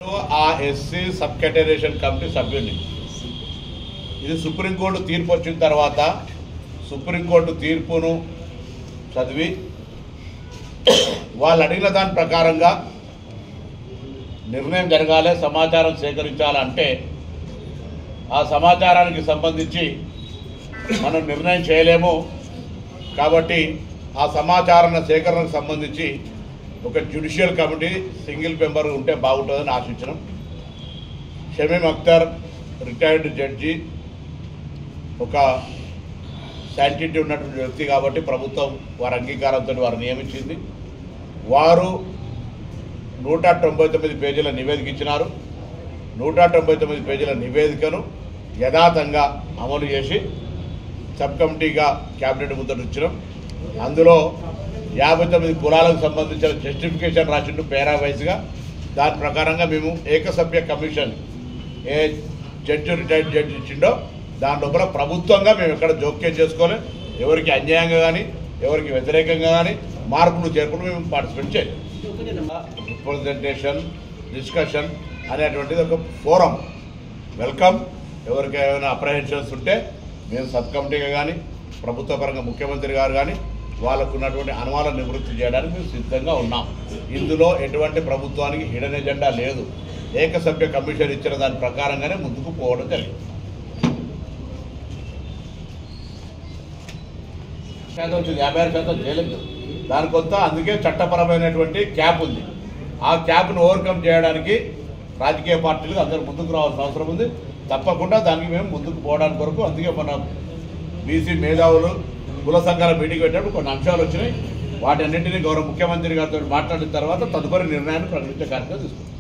ఆ SC sub categorisation committee సభ్యుని ఇది supreme court తీర్పు వచ్చిన తర్వాత సుప్రీంకోర్టు తీర్పును చదివి వాళ్ళు అడిగిన దాని ప్రకారంగా నిర్ణయం జరగాలి, సమాచారం సేకరించాలంటే ఆ సమాచారానికి సంబంధించి మనం నిర్ణయం చేయలేము. కాబట్టి ఆ సమాచార సేకరణకు సంబంధించి ఒక జ్యుడిషియల్ కమిటీ సింగిల్ మెంబర్ ఉంటే బాగుంటుందని ఆశించడం. షమీమ్ అఖ్తర్ రిటైర్డ్ జడ్జి, ఒక శాంటిటీ ఉన్నటువంటి వ్యక్తి కాబట్టి ప్రభుత్వం వారి అంగీకారంతో వారు నియమించింది. వారు 199 పేజీల నివేదిక ఇచ్చినారు. 199 పేజీల నివేదికను యథాతంగా అమలు చేసి సబ్ కమిటీగా క్యాబినెట్ ముందట ఇచ్చినాం. అందులో 59 కులాలకు సంబంధించిన జస్టిఫికేషన్ రాసిండు పేరా వైజ్గా. దాని ప్రకారంగా మేము ఏకసభ్య కమిషన్ ఏ జడ్జి రిటైర్డ్ జడ్జి ఇచ్చిండో దాని లోపల ప్రభుత్వంగా మేము ఎక్కడ జోక్యం చేసుకోవాలి, ఎవరికి అన్యాయంగా కానీ ఎవరికి వ్యతిరేకంగా కానీ మార్పులు చేర్పులు మేము పార్టిసిపేట్ చేయాలి. రిప్రజెంటేషన్ డిస్కషన్ అనేటువంటిది ఒక ఫోరం. వెల్కమ్. ఎవరికి ఏమైనా అప్రహెన్షన్స్ ఉంటే మేము సబ్ కమిటీగా కానీ ప్రభుత్వ పరంగా ముఖ్యమంత్రి గారు కానీ వాళ్ళకు ఉన్నటువంటి అనుమానాలను నివృత్తి చేయడానికి మేము సిద్ధంగా ఉన్నాం. ఇందులో ఎటువంటి ప్రభుత్వానికి హిడెన్ ఎజెండా లేదు. ఏకసభ్య కమిషన్ ఇచ్చిన దాని ప్రకారంగానే ముందుకు పోవడం జరిగింది. వచ్చింది 56% చేయలేదు. దాని కొంత అందుకే చట్టపరమైనటువంటి క్యాప్ ఉంది. ఆ క్యాప్ను ఓవర్కమ్ చేయడానికి రాజకీయ పార్టీలు అందరూ ముందుకు రావాల్సిన అవసరం ఉంది. తప్పకుండా దానికి మేము ముందుకు పోవడానికి కొరకు అందుకే మన బీసీ మేధావులు కుల సంఘాల మీటింగ్ పెట్టినప్పుడు కొన్ని అంశాలు వచ్చినాయి. వాటన్నింటినీ గౌరవ ముఖ్యమంత్రి గారితో మాట్లాడిన తర్వాత తదుపరి నిర్ణయాన్ని ప్రకటించే కార్యక్రమం తీసుకుంటాం.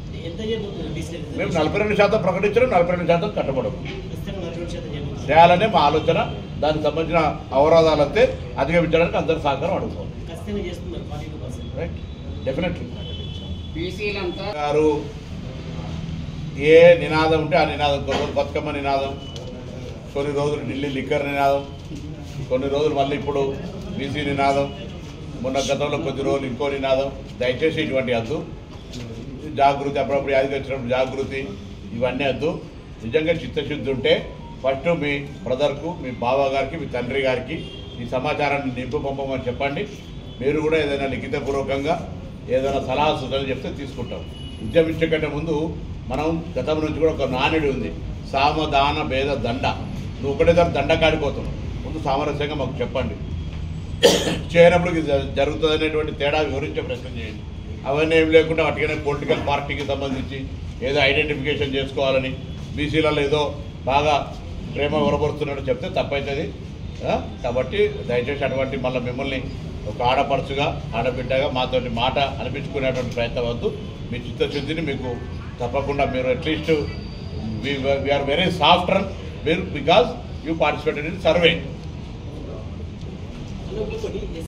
మేము 42% ప్రకటించడం, 42% కట్టబడము చేయాలనే మా ఆలోచన. దానికి సంబంధించిన అవరోధాలంతే అధిగమించడానికి అందరూ సహకారం అడుగుతాం. Right, definitely. గారు ఏ నినాదం ఉంటే ఆ నినాదం, కొన్ని రోజులు బతుకమ్మ నినాదం, కొన్ని రోజులు ఢిల్లీ లిక్కర్ నినాదం, కొన్ని రోజులు మళ్ళీ ఇప్పుడు బీసీ నినాదం, మొన్న గతంలో కొద్ది రోజులు ఇంకో నినాదం. దయచేసి ఇటువంటి వద్దు. జాగృతి అప్పుడప్పుడు యాదికి వచ్చినప్పుడు జాగృతి ఇవన్నీ వద్దు. నిజంగా చిత్తశుద్ధి ఉంటే ఫస్ట్ మీ బ్రదర్కు, మీ బావగారికి, మీ తండ్రి గారికి ఈ సమాచారాన్ని నింపు పంపమని చెప్పండి. మీరు కూడా ఏదైనా లిఖితపూర్వకంగా ఏదైనా సలహా సూచనలు చెప్తే తీసుకుంటాం. ఉద్యమించే కంటే ముందు మనం గతం నుంచి కూడా ఒక నానుడి ఉంది, సామధాన భేద దండ. నువ్వు ఒకటే దండ కాడిపోతున్నావు, ముందు సామరస్యంగా మాకు చెప్పండి. చేయనప్పుడు జరుగుతుంది అనేటువంటి తేడా వివరించే ప్రయత్నం చేయండి. అవన్నీ ఏం లేకుండా వాటికైనా పొలిటికల్ పార్టీకి సంబంధించి ఏదో ఐడెంటిఫికేషన్ చేసుకోవాలని బీసీలలో ఏదో బాగా ప్రేమ వరపరుస్తున్నట్టు చెప్తే తప్పవుతుంది. కాబట్టి దయచేసి అటువంటి మళ్ళీ మిమ్మల్ని ఒక ఆడపడుచుగా ఆడబిడ్డగా మాతోటి మాట అనిపించుకునేటువంటి ప్రయత్నం వద్దు. మీ చిత్తశుద్ధిని మీకు తప్పకుండా మీరు at least we are very soft run because you participated in survey.